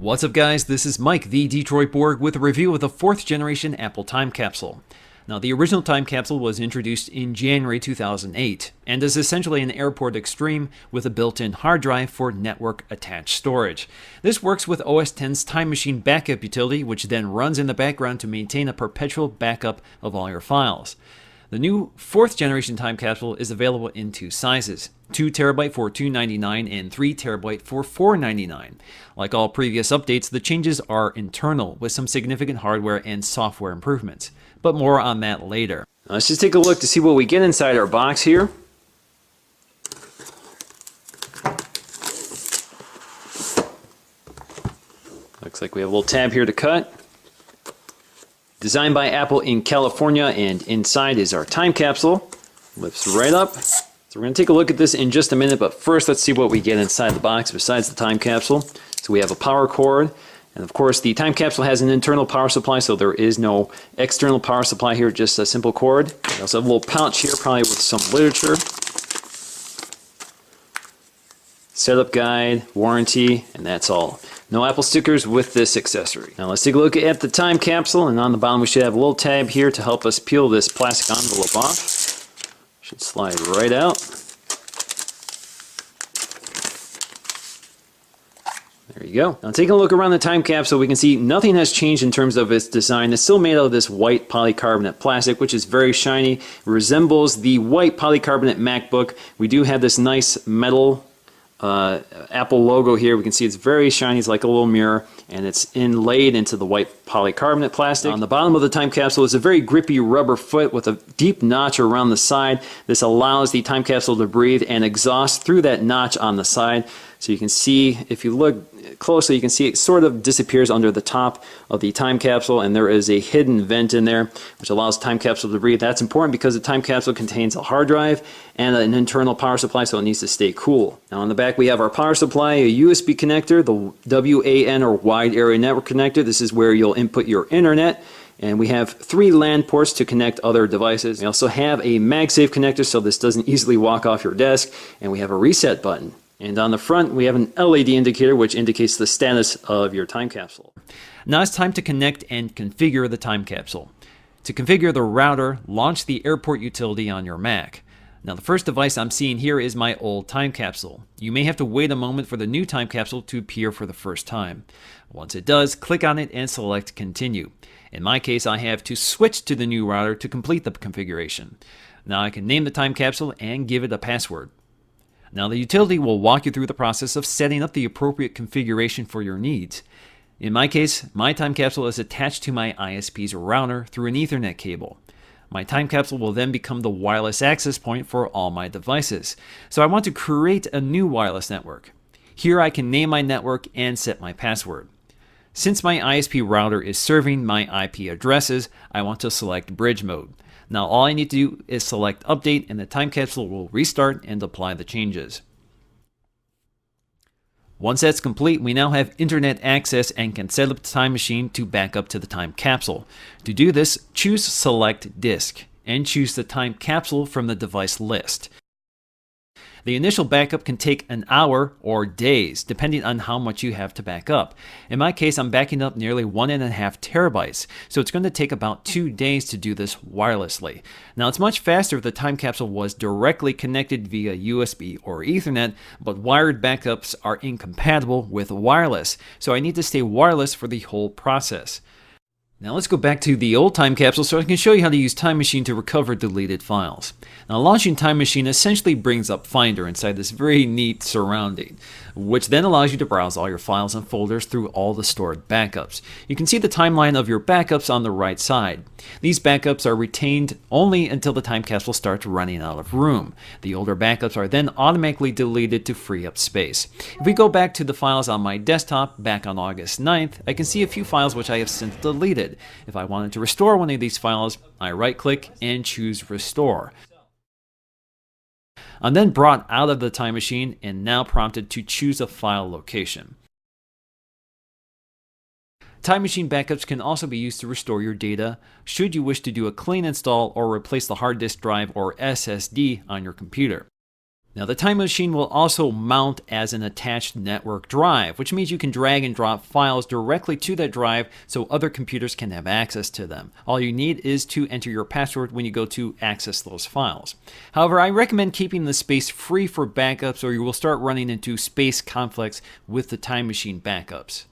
What's up guys, this is Mike, the Detroit Borg, with a review of the 4th generation Apple Time Capsule. Now the original Time Capsule was introduced in January 2008 and is essentially an Airport Extreme with a built-in hard drive for network attached storage. This works with OS X's Time Machine backup utility, which then runs in the background to maintain a perpetual backup of all your files. The new 4th generation Time Capsule is available in two sizes, 2TB for $299 and 3TB for $499. Like all previous updates, the changes are internal with some significant hardware and software improvements, but more on that later. Let's just take a look to see what we get inside our box here. Looks like we have a little tab here to cut. Designed by Apple in California, and inside is our time capsule. Lifts right up. So we're going to take a look at this in just a minute, but first let's see what we get inside the box besides the time capsule. So we have a power cord, and of course the time capsule has an internal power supply, so there is no external power supply here, just a simple cord. We also have a little pouch here, probably with some literature. Setup guide, warranty, and that's all. No Apple stickers with this accessory. Now let's take a look at the time capsule, and on the bottom we should have a little tab here to help us peel this plastic envelope off. Should slide right out. There you go. Now taking a look around the time capsule, we can see nothing has changed in terms of its design. It's still made out of this white polycarbonate plastic, which is very shiny. It resembles the white polycarbonate MacBook. We do have this nice metal Apple logo here. We can see it's very shiny. It's like a little mirror, and it's inlaid into the white polycarbonate plastic. On the bottom of the time capsule is a very grippy rubber foot with a deep notch around the side. This allows the time capsule to breathe and exhaust through that notch on the side. So you can see, if you look closely, you can see it sort of disappears under the top of the time capsule, and there is a hidden vent in there which allows the time capsule to breathe. That's important because the time capsule contains a hard drive and an internal power supply, so it needs to stay cool. Now on the back we have our power supply, a USB connector, the WAN or wide area network connector. This is where you'll input your internet. And we have 3 LAN ports to connect other devices. We also have a MagSafe connector so this doesn't easily walk off your desk, and we have a reset button. And on the front, we have an LED indicator which indicates the status of your time capsule. Now it's time to connect and configure the time capsule. To configure the router, launch the Airport utility on your Mac. Now the first device I'm seeing here is my old time capsule. You may have to wait a moment for the new time capsule to appear for the first time. Once it does, click on it and select Continue. In my case, I have to switch to the new router to complete the configuration. Now I can name the time capsule and give it a password. Now the utility will walk you through the process of setting up the appropriate configuration for your needs. In my case, my time capsule is attached to my ISP's router through an Ethernet cable. My time capsule will then become the wireless access point for all my devices. So I want to create a new wireless network. Here I can name my network and set my password. Since my ISP router is serving my IP addresses, I want to select bridge mode. Now all I need to do is select update, and the time capsule will restart and apply the changes. Once that's complete, we now have internet access and can set up the time machine to back up to the time capsule. To do this, choose Select Disk and choose the time capsule from the device list. The initial backup can take an hour or days, depending on how much you have to back up. In my case, I'm backing up nearly 1.5 terabytes, so it's going to take about 2 days to do this wirelessly. Now, it's much faster if the time capsule was directly connected via USB or Ethernet, but wired backups are incompatible with wireless, so I need to stay wireless for the whole process. Now let's go back to the old time capsule so I can show you how to use Time Machine to recover deleted files. Now launching Time Machine essentially brings up Finder inside this very neat surrounding, which then allows you to browse all your files and folders through all the stored backups. You can see the timeline of your backups on the right side. These backups are retained only until the time capsule starts running out of room. The older backups are then automatically deleted to free up space. If we go back to the files on my desktop back on August 9th, I can see a few files which I have since deleted. If I wanted to restore one of these files, I right-click and choose Restore. I'm then brought out of the Time Machine and now prompted to choose a file location. Time Machine backups can also be used to restore your data should you wish to do a clean install or replace the hard disk drive or SSD on your computer. Now, the Time Machine will also mount as an attached network drive, which means you can drag and drop files directly to that drive so other computers can have access to them. All you need is to enter your password when you go to access those files. However, I recommend keeping the space free for backups, or you will start running into space conflicts with the Time Machine backups.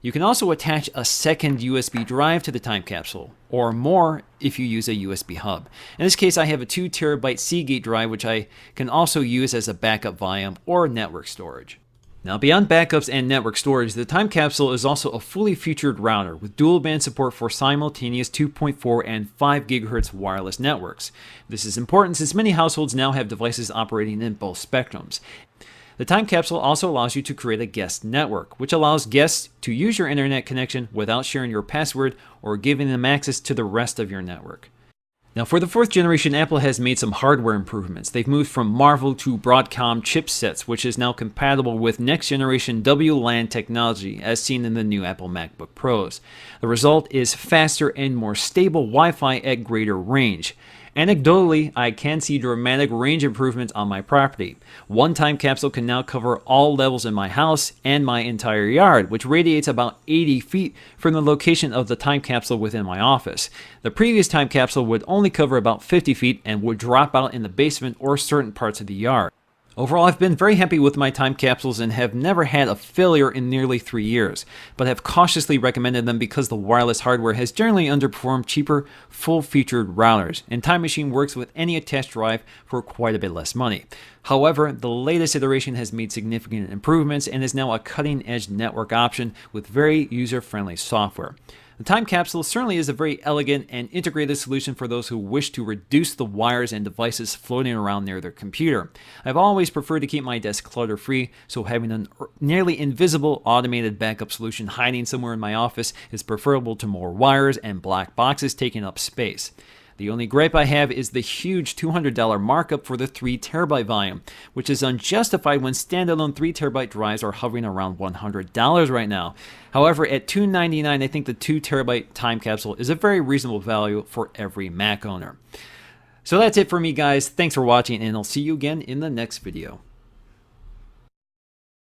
You can also attach a second USB drive to the time capsule, or more if you use a USB hub. In this case, I have a 2 terabyte Seagate drive, which I can also use as a backup volume or network storage. Now, beyond backups and network storage, the time capsule is also a fully featured router with dual band support for simultaneous 2.4 and 5 GHz wireless networks. This is important since many households now have devices operating in both spectrums. The Time Capsule also allows you to create a guest network, which allows guests to use your internet connection without sharing your password or giving them access to the rest of your network. Now, for the 4th generation, Apple has made some hardware improvements. They've moved from Marvel to Broadcom chipsets, which is now compatible with next generation WLAN technology, as seen in the new Apple MacBook Pros. The result is faster and more stable Wi-Fi at greater range. Anecdotally, I can see dramatic range improvements on my property. One time capsule can now cover all levels in my house and my entire yard, which radiates about 80 feet from the location of the time capsule within my office. The previous time capsule would only cover about 50 feet and would drop out in the basement or certain parts of the yard. Overall, I've been very happy with my time capsules and have never had a failure in nearly 3 years, but have cautiously recommended them because the wireless hardware has generally underperformed cheaper, full-featured routers, and Time Machine works with any attached drive for quite a bit less money. However, the latest iteration has made significant improvements and is now a cutting-edge network option with very user-friendly software. The Time Capsule certainly is a very elegant and integrated solution for those who wish to reduce the wires and devices floating around near their computer. I've always preferred to keep my desk clutter-free, so having a nearly invisible automated backup solution hiding somewhere in my office is preferable to more wires and black boxes taking up space. The only gripe I have is the huge $200 markup for the 3 terabyte volume, which is unjustified when standalone 3 terabyte drives are hovering around $100 right now. However, at $299, I think the 2 terabyte time capsule is a very reasonable value for every Mac owner. So that's it for me, guys. Thanks for watching, and I'll see you again in the next video.